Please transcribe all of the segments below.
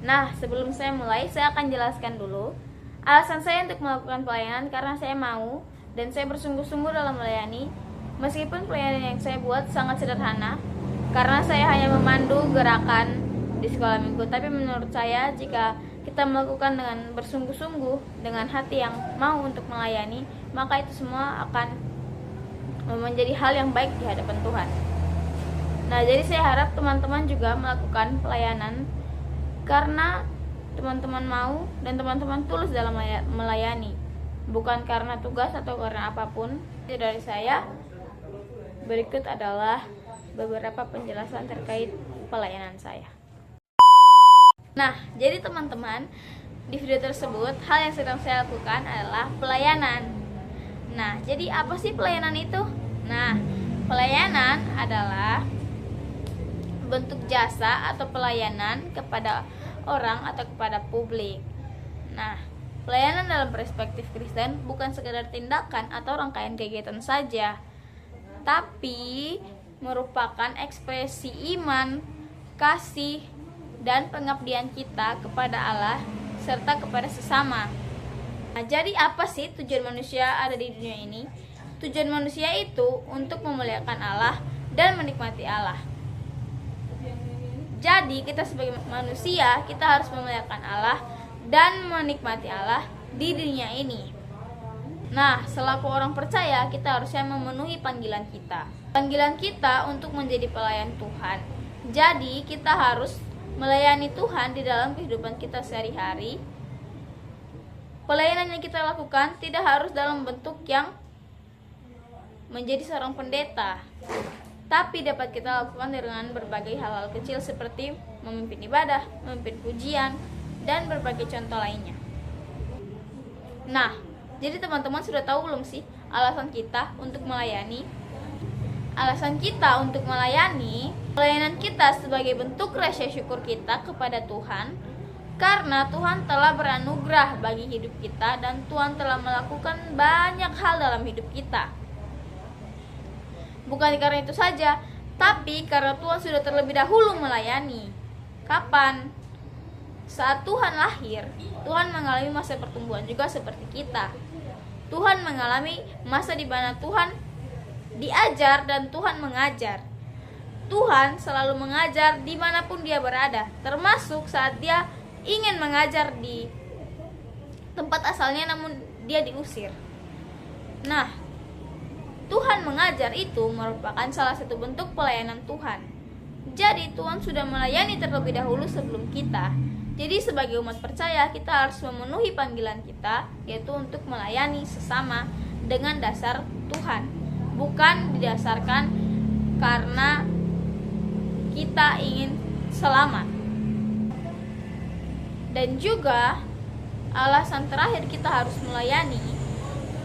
Nah, sebelum saya mulai, saya akan jelaskan dulu alasan saya untuk melakukan pelayanan karena saya mau dan saya bersungguh-sungguh dalam melayani. Meskipun pelayanan yang saya buat sangat sederhana, karena saya hanya memandu gerakan di sekolah minggu, tapi menurut saya jika kita melakukan dengan bersungguh-sungguh, dengan hati yang mau untuk melayani, maka itu semua akan menjadi hal yang baik di hadapan Tuhan. Nah, jadi saya harap teman-teman juga melakukan pelayanan karena teman-teman mau dan teman-teman tulus dalam melayani, bukan karena tugas atau karena apapun. Dari saya, berikut adalah beberapa penjelasan terkait pelayanan saya. Nah, jadi teman-teman, di video tersebut hal yang sedang saya lakukan adalah pelayanan. Nah, jadi apa sih pelayanan itu? Nah, pelayanan adalah bentuk jasa atau pelayanan kepada orang atau kepada publik. Nah, pelayanan dalam perspektif Kristen bukan sekedar tindakan atau rangkaian kegiatan saja, tapi merupakan ekspresi iman, kasih, dan pengabdian kita kepada Allah serta kepada sesama. Nah, jadi apa sih tujuan manusia ada di dunia ini? Tujuan manusia itu untuk memuliakan Allah dan menikmati Allah. Jadi kita sebagai manusia, kita harus memuliakan Allah dan menikmati Allah di dunia ini. Nah, selaku orang percaya, kita harusnya memenuhi panggilan kita. Panggilan kita untuk menjadi pelayan Tuhan. Jadi kita harus melayani Tuhan di dalam kehidupan kita sehari-hari. Pelayanan yang kita lakukan tidak harus dalam bentuk yang menjadi seorang pendeta, tapi dapat kita lakukan dengan berbagai hal-hal kecil seperti memimpin ibadah, memimpin pujian, dan berbagai contoh lainnya. Nah, jadi teman-teman sudah tahu belum sih alasan kita untuk melayani? Alasan kita untuk melayani, pelayanan kita sebagai bentuk rasa syukur kita kepada Tuhan, karena Tuhan telah beranugerah bagi hidup kita dan Tuhan telah melakukan banyak hal dalam hidup kita. Bukan karena itu saja, tapi karena Tuhan sudah terlebih dahulu melayani. Kapan? Saat Tuhan lahir, Tuhan mengalami masa pertumbuhan juga seperti kita. Tuhan mengalami masa di mana Tuhan diajar dan Tuhan mengajar. Tuhan selalu mengajar dimanapun dia berada, termasuk saat dia ingin mengajar di tempat asalnya namun dia diusir. Nah, Tuhan mengajar itu merupakan salah satu bentuk pelayanan Tuhan. Jadi Tuhan sudah melayani terlebih dahulu sebelum kita. Jadi sebagai umat percaya kita harus memenuhi panggilan kita, yaitu untuk melayani sesama dengan dasar Tuhan, bukan didasarkan karena kita ingin selamat. Dan juga alasan terakhir kita harus melayani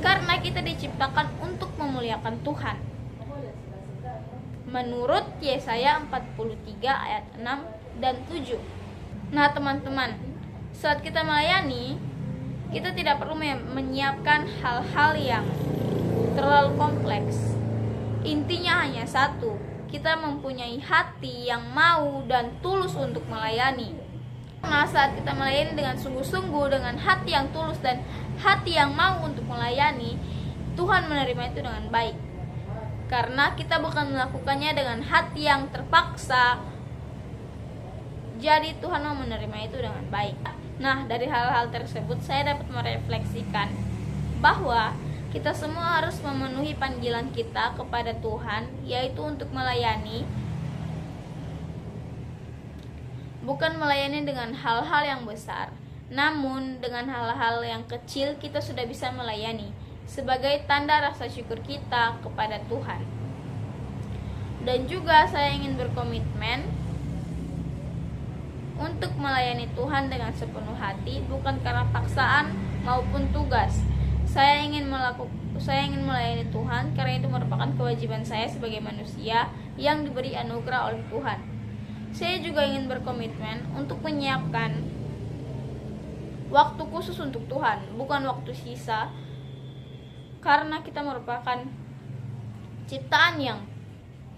karena kita diciptakan untuk memuliakan Tuhan. Menurut Yesaya 43 ayat 6 dan 7. Nah, teman-teman, saat kita melayani, kita tidak perlu menyiapkan hal-hal yang terlalu kompleks. Intinya hanya satu, kita mempunyai hati yang mau dan tulus untuk melayani. Nah, saat kita melayani dengan sungguh-sungguh, dengan hati yang tulus dan hati yang mau untuk melayani, Tuhan menerima itu dengan baik. Karena kita bukan melakukannya dengan hati yang terpaksa, jadi Tuhan mau menerima itu dengan baik. Nah, dari hal-hal tersebut saya dapat merefleksikan bahwa kita semua harus memenuhi panggilan kita kepada Tuhan, yaitu untuk melayani. Bukan melayani dengan hal-hal yang besar, namun dengan hal-hal yang kecil kita sudah bisa melayani sebagai tanda rasa syukur kita kepada Tuhan. Dan juga saya ingin berkomitmen untuk melayani Tuhan dengan sepenuh hati, bukan karena paksaan maupun tugas. Saya ingin melayani Tuhan karena itu merupakan kewajiban saya sebagai manusia yang diberi anugerah oleh Tuhan. Saya juga ingin berkomitmen untuk menyiapkan waktu khusus untuk Tuhan, bukan waktu sisa, karena kita merupakan ciptaan yang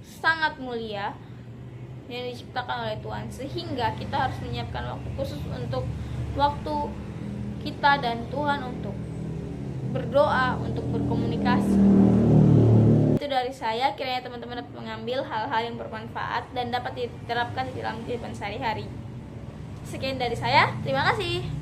sangat mulia, yang diciptakan oleh Tuhan, sehingga kita harus menyiapkan waktu khusus untuk waktu kita dan Tuhan untuk berdoa, untuk berkomunikasi. Itu dari saya, kiranya teman-teman dapat mengambil hal-hal yang bermanfaat dan dapat diterapkan di dalam kehidupan sehari-hari. Sekian dari saya, terima kasih.